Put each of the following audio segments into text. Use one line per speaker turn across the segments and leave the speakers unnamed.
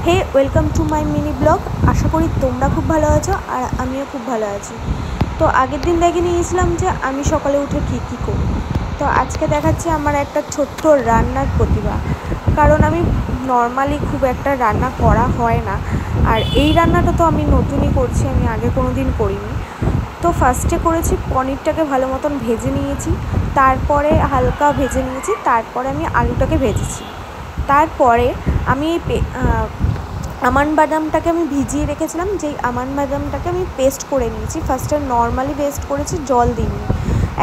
Hey welcome to my mini blog. আশা করি তোমরা খুব ভালো আছো আর আমিও খুব ভালো আছি। তো আগের দিন দেখে নিয়েছিলাম যে আমি সকালে উঠে কী করি। তো আজকে দেখাচ্ছি আমার একটা ছোট্ট রান্নার প্রতিভা, কারণ আমি নর্মালি খুব একটা রান্না করা হয় না, আর এই রান্নাটা তো আমি নতুনই করছি, আমি আগে কোনো দিন করিনি। তো ফার্স্টে করেছি পনিরটাকে ভালো মতন ভেজে নিয়েছি, তারপরে হালকা ভেজে নিয়েছি, তারপরে আমি আলুটাকে ভেজেছি। তারপরে আমি আমন্ড বাদামটাকে আমি ভিজিয়ে রেখেছিলাম, যেই আমন্ড বাদামটাকে আমি পেস্ট করে নিয়েছি। ফার্স্টে নর্মালি পেস্ট করেছি, জল দিইনি,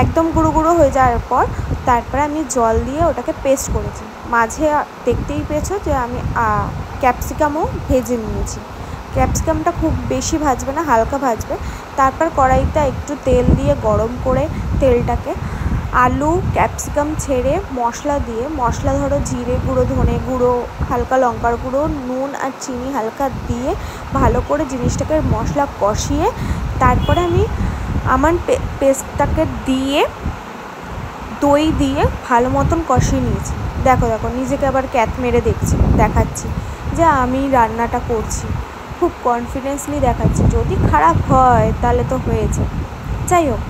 একদম গুঁড়ো গুঁড়ো হয়ে যাওয়ার পর তারপরে আমি জল দিয়ে ওটাকে পেস্ট করেছি। মাঝে দেখতেই পেয়েছো যে আমি ক্যাপসিকামও ভেজে নিয়েছি। ক্যাপসিকামটা খুব বেশি ভাজবে না, হালকা ভাজবে। তারপর কড়াইতে একটু তেল দিয়ে গরম করে তেলটাকে আলু ক্যাপসিকাম ছেড়ে মশলা দিয়ে, মশলা ধরো জিরে গুঁড়ো, ধনে গুঁড়ো, হালকা লঙ্কার গুঁড়ো, নুন আর চিনি হালকা দিয়ে ভালো করে জিনিসটাকে মশলা কষিয়ে তারপরে আমি আমার পেস্টটাকে দিয়ে দই দিয়ে ভালো মতন কষিয়ে নিয়েছি। দেখো নিজেকে আবার ক্যাত মেরে দেখাচ্ছি যে আমি রান্নাটা করছি, খুব কনফিডেন্সলি দেখাচ্ছি। যদি খারাপ হয় তাহলে তো হয়েছে, যাই হোক।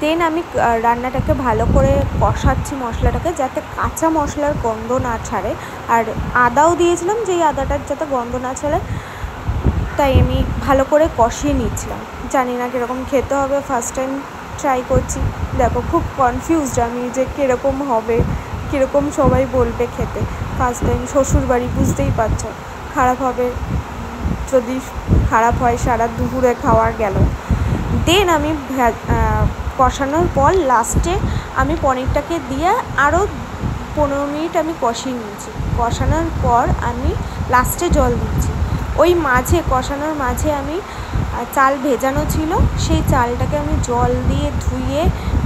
দেন আমি রান্নাটাকে ভালো করে কষাচ্ছি মশলাটাকে, যাতে কাঁচা মশলার গন্ধ না ছাড়ে, আর আদাও দিয়েছিলাম, যেই আদাটার যাতে গন্ধ না ছাড়ে, তাই আমি ভালো করে কষিয়ে নিচ্ছিলাম। জানি না কীরকম খেতে হবে, ফার্স্ট টাইম ট্রাই করছি। দেখো খুব কনফিউজড আমি যে কীরকম হবে, কীরকম সবাই বলবে খেতে। ফার্স্ট টাইম শ্বশুরবাড়ি, বুঝতেই পারছো, খারাপ হবে। যদি খারাপ হয় সারা দুপুরে খাওয়া গেল। দেন আমি কষানোর পর লাস্টে আমি পনিরটাকে দিয়ে আরও 15 মিনিট আমি কষিয়ে নিয়েছি। কষানোর পর আমি লাস্টে জল দিচ্ছি। ওই মাঝে কষানোর মাঝে আমি চাল ভেজানো ছিল, সেই চালটাকে আমি জল দিয়ে ধুয়ে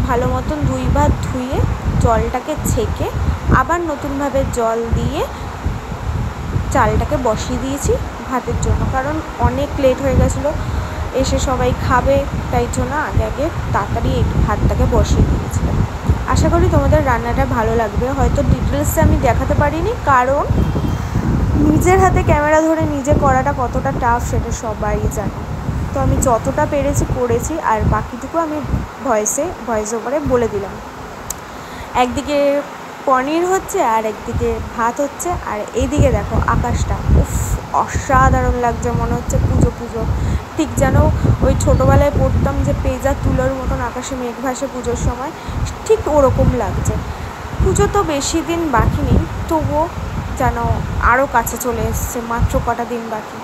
ভালো মতন 2 বার ধুয়ে জলটাকে ছেঁকে আবার নতুনভাবে জল দিয়ে চালটাকে বসিয়ে দিয়েছি ভাতের জন্য, কারণ অনেক লেট হয়ে গেছিলো, এসে সবাই খাবে, তাই জন্য আগে তাড়াতাড়ি এই ভাতটাকে বসিয়ে দিয়েছিলাম। আশা করি তোমাদের রান্নাটা ভালো লাগবে। হয়তো ডিটেলসে আমি দেখাতে পারিনি, কারণ নিজের হাতে ক্যামেরা ধরে নিজে করাটা কতটা টাফ সেটা সবাই জানে। তো আমি যতটা পেরেছি করেছি, আর বাকিটুকু আমি ভয়েস ওভারে বলে দিলাম। একদিকে পনির হচ্ছে আর একদিকে ভাত হচ্ছে, আর এইদিকে দেখো আকাশটা উফ অসাধারণ লাগছে, মনে হচ্ছে পুজো। ঠিক যেন ওই ছোটোবেলায় পড়তাম যে পেঁজা তুলোর মতন আকাশে মেঘ ভাসে পুজোর সময়, ঠিক ওরকম লাগছে। পুজো তো বেশি দিন বাকি নেই, তবুও যেন আরও কাছে চলে এসছে, মাত্র কটা দিন বাকি।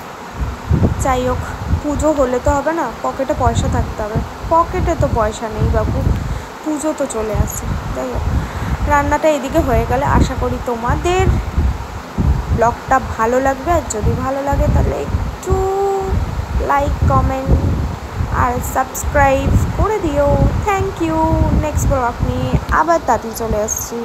যাই হোক, পুজো হলে তো হবে না, পকেটে পয়সা থাকতে হবে। পকেটে তো পয়সা নেই বাবু, পুজো তো চলে আসছে। যাই হোক, রান্নাটা এদিকে হয়ে গেলে আশা করি তোমাদের ব্লগটা ভালো লাগবে, আর যদি ভালো লাগে তাহলে একটু লাইক, কমেন্ট আর সাবস্ক্রাইব করে দিও। Thank you. নেক্সট ব্লগ নিয়ে আবার তাড়াতাড়ি চলে আসছি।